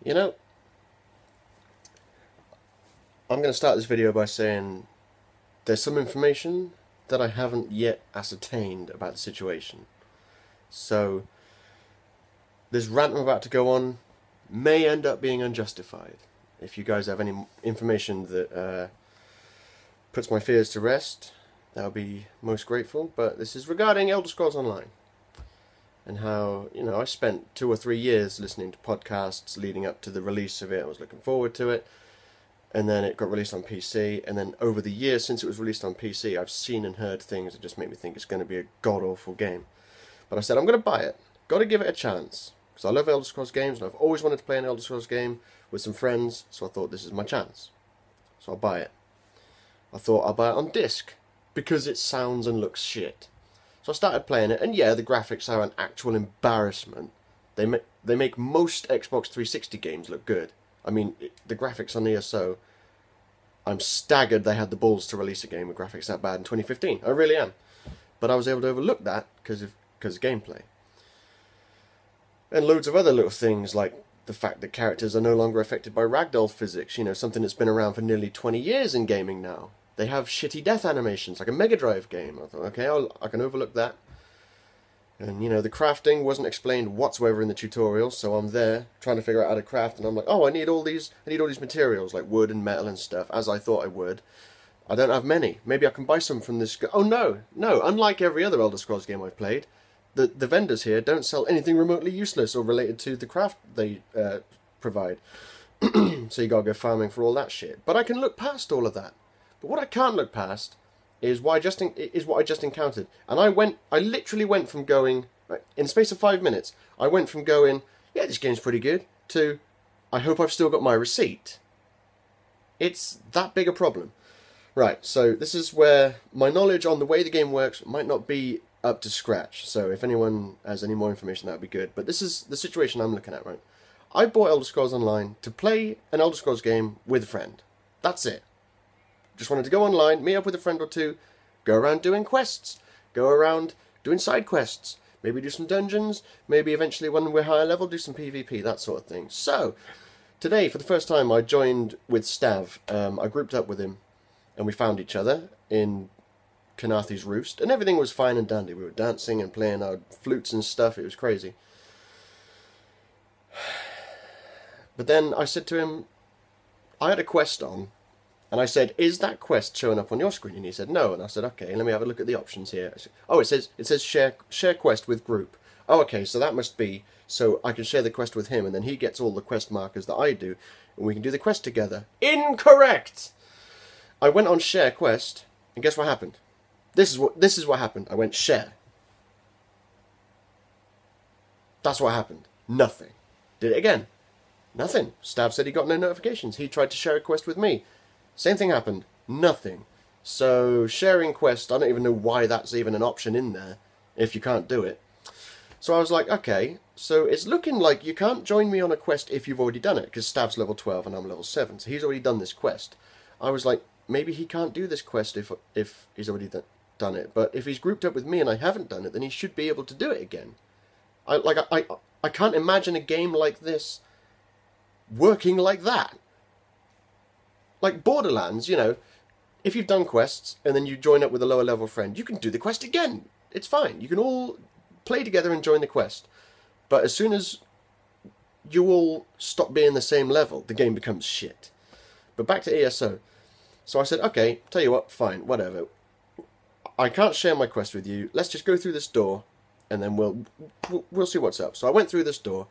You know, I'm going to start this video by saying there's some information that I haven't yet ascertained about the situation. So, this rant I'm about to go on may end up being unjustified. If you guys have any information that puts my fears to rest, that would be most grateful. But this is regarding Elder Scrolls Online. And how, I spent 2 or 3 years listening to podcasts leading up to the release of it. I was looking forward to it. And then it got released on PC. And then over the years since it was released on PC, I've seen and heard things that just make me think it's going to be a god-awful game. But I said, I'm going to buy it. Got to give it a chance. Because I love Elder Scrolls games, and I've always wanted to play an Elder Scrolls game with some friends. So I thought, this is my chance. So I'll buy it. I thought I'll buy it on disc. Because it sounds and looks shit. So I started playing it, and yeah, the graphics are an actual embarrassment. They make most Xbox 360 games look good. I mean, the graphics on ESO, I'm staggered they had the balls to release a game with graphics that bad in 2015. I really am. But I was able to overlook that because of gameplay. And loads of other little things, like the fact that characters are no longer affected by ragdoll physics, something that's been around for nearly 20 years in gaming now. They have shitty death animations, like a Mega Drive game. I thought, okay, I can overlook that. And, the crafting wasn't explained whatsoever in the tutorial, so I'm there trying to figure out how to craft, and I'm like, oh, I need all these materials, like wood and metal and stuff, as I thought I would. I don't have many. Maybe I can buy some from this... Oh, no, unlike every other Elder Scrolls game I've played, the vendors here don't sell anything remotely useless or related to the craft they provide. So you gotta go farming for all that shit. But I can look past all of that. But what I can't look past is what I just encountered. And I literally went from going, in the space of 5 minutes, I went from going, yeah, this game's pretty good, to, I hope I've still got my receipt. It's that big a problem. Right, so this is where my knowledge on the way the game works might not be up to scratch. So if anyone has any more information, that would be good. But this is the situation I'm looking at, right? I bought Elder Scrolls Online to play an Elder Scrolls game with a friend. That's it. Just wanted to go online, meet up with a friend or two, go around doing quests, go around doing side quests, maybe do some dungeons, maybe eventually when we're higher level do some PvP, that sort of thing. So, today, for the first time, I joined with Stav. I grouped up with him, and we found each other in Kanathe's Roost, and everything was fine and dandy. We were dancing and playing our flutes and stuff, it was crazy. But then I said to him, I had a quest on, and I said, is that quest showing up on your screen? And he said, no. And I said, okay, let me have a look at the options here. Said, oh, it says share quest with group. Oh, okay, so that must be, so I can share the quest with him, and then he gets all the quest markers that I do, and we can do the quest together. Incorrect! I went on share quest, and guess what happened? This is what happened. I went share. That's what happened. Nothing. Did it again. Nothing. Stav said he got no notifications. He tried to share a quest with me. Same thing happened. Nothing. So, sharing quest, I don't even know why that's even an option in there, if you can't do it. So I was like, okay, so it's looking like you can't join me on a quest if you've already done it, because Stav's level 12 and I'm level 7, so he's already done this quest. I was like, maybe he can't do this quest if he's already done it, but if he's grouped up with me and I haven't done it, then he should be able to do it again. I can't imagine a game like this working like that. Like Borderlands, if you've done quests and then you join up with a lower level friend, you can do the quest again. It's fine. You can all play together and join the quest. But as soon as you all stop being the same level, the game becomes shit. But back to ESO. So I said, okay, tell you what, fine, whatever. I can't share my quest with you. Let's just go through this door and then we'll see what's up. So I went through this door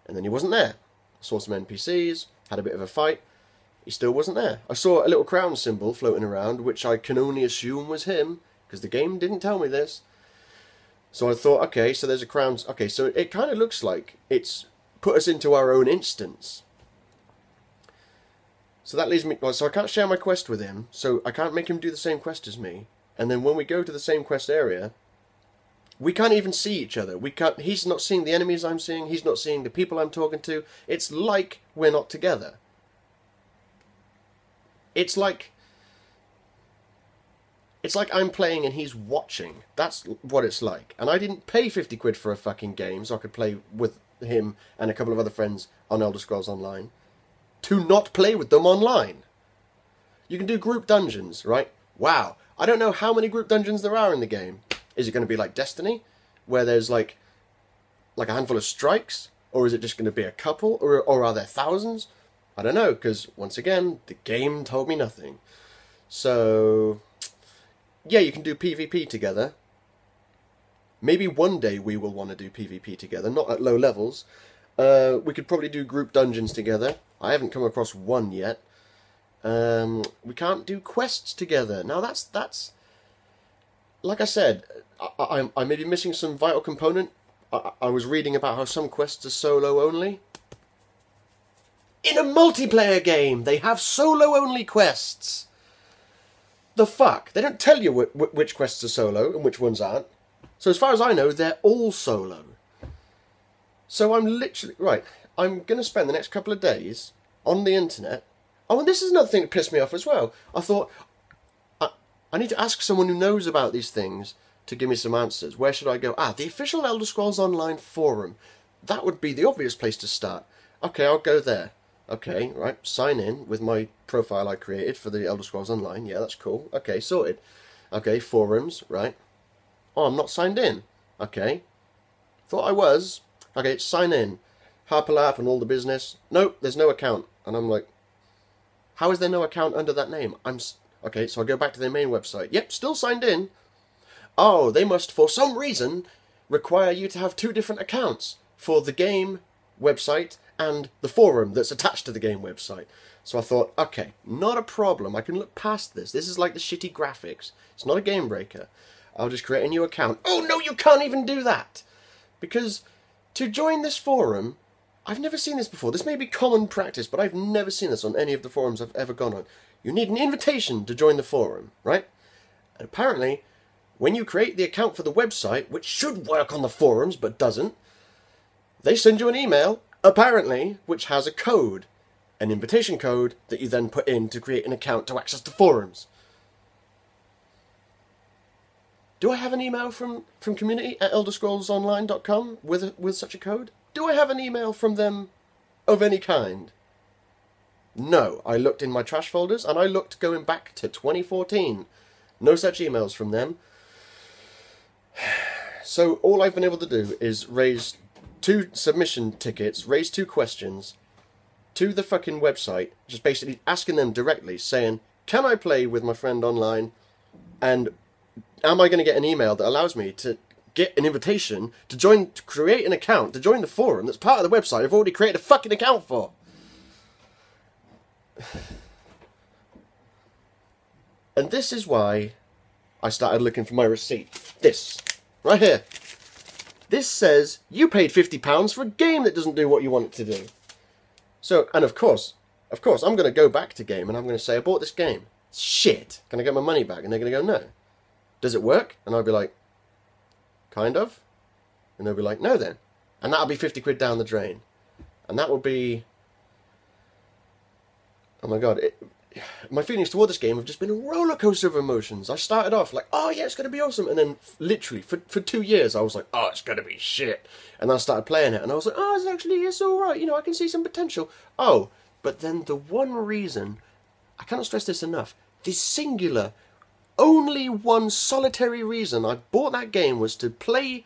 and then he wasn't there. I saw some NPCs, had a bit of a fight. He still wasn't there. I saw a little crown symbol floating around, which I can only assume was him, because the game didn't tell me this. So I thought, okay, so there's a crown... Okay, so it kind of looks like it's put us into our own instance. So that leaves me... So I can't share my quest with him, so I can't make him do the same quest as me. And then when we go to the same quest area, we can't even see each other. He's not seeing the enemies I'm seeing, he's not seeing the people I'm talking to. It's like we're not together. It's like It's like I'm playing and he's watching. That's what it's like. And I didn't pay 50 quid for a fucking game so I could play with him and a couple of other friends on Elder Scrolls Online to not play with them online. You can do group dungeons, right? Wow. I don't know how many group dungeons there are in the game. Is it going to be like Destiny, where there's like a handful of strikes? Or is it just going to be a couple? Or are there thousands? I don't know, because once again, the game told me nothing. So, yeah, you can do PvP together. Maybe one day we will want to do PvP together, not at low levels. We could probably do group dungeons together. I haven't come across one yet. We can't do quests together. Now that's like I said, I may be missing some vital component. I was reading about how some quests are solo only. In a multiplayer game, they have solo only quests. The fuck? They don't tell you which quests are solo and which ones aren't. So as far as I know, they're all solo. So I'm literally... Right, I'm going to spend the next couple of days on the internet. Oh, and this is another thing that pissed me off as well. I thought, I need to ask someone who knows about these things to give me some answers. Where should I go? The official Elder Scrolls Online forum. That would be the obvious place to start. Okay, I'll go there. Okay, right, sign in with my profile I created for the Elder Scrolls Online. Yeah, that's cool. Okay, sorted. Okay, forums, right. Oh, I'm not signed in. Okay. Thought I was. Okay, sign in. Harpalap and all the business. Nope, there's no account. And I'm like, how is there no account under that name? Okay, so I go back to their main website. Yep, still signed in. Oh, they must, for some reason, require you to have 2 different accounts for the game website and the forum that's attached to the game website. So I thought, okay, not a problem. I can look past this. This is like the shitty graphics. It's not a game breaker. I'll just create a new account. Oh, no, you can't even do that. Because to join this forum, I've never seen this before. This may be common practice, but I've never seen this on any of the forums I've ever gone on. You need an invitation to join the forum, right? And apparently, when you create the account for the website, which should work on the forums but doesn't, they send you an email, apparently, which has a code, an invitation code that you then put in to create an account to access the forums. Do I have an email from community@elderscrollsonline.com with such a code? Do I have an email from them of any kind? No. I looked in my trash folders, and I looked going back to 2014. No such emails from them. So all I've been able to do is raise 2 submission tickets, raise 2 questions to the fucking website, just basically asking them directly, saying, can I play with my friend online, and am I going to get an email that allows me to get an invitation to create an account, to join the forum that's part of the website I've already created a fucking account for? And this is why I started looking for my receipt. This, right here. This says, you paid £50 for a game that doesn't do what you want it to do. So, and of course, I'm going to go back to game and I'm going to say, I bought this game. Shit. Can I get my money back? And they're going to go, no. Does it work? And I'll be like, kind of. And they'll be like, no then. And that'll be 50 quid down the drain. And that will be... Oh my god. My feelings toward this game have just been a roller coaster of emotions. I started off like, oh yeah, it's going to be awesome. And then literally for 2 years I was like, oh, it's going to be shit. And then I started playing it and I was like, oh, it's alright. You know, I can see some potential. Oh, but then the one reason, I cannot stress this enough, this singular, only one solitary reason I bought that game was to play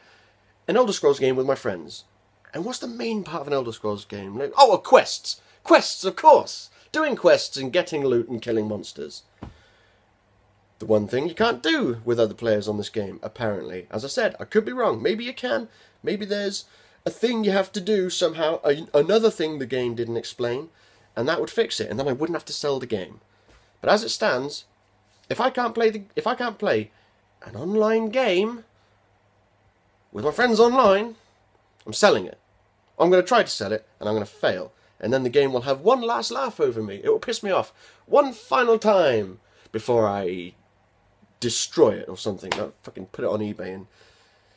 an Elder Scrolls game with my friends. And what's the main part of an Elder Scrolls game? Oh, quests. Quests, of course. Doing quests and getting loot and killing monsters. The one thing you can't do with other players on this game, apparently. As I said, I could be wrong. Maybe you can. Maybe there's a thing you have to do somehow. Another thing the game didn't explain. And that would fix it. And then I wouldn't have to sell the game. But as it stands, if I can't play an online game with my friends online, I'm selling it. I'm going to try to sell it, and I'm going to fail. And then the game will have one last laugh over me. It will piss me off one final time before I destroy it or something. I'll fucking put it on eBay and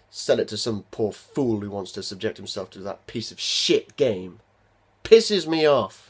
sell it to some poor fool who wants to subject himself to that piece of shit game. Pisses me off.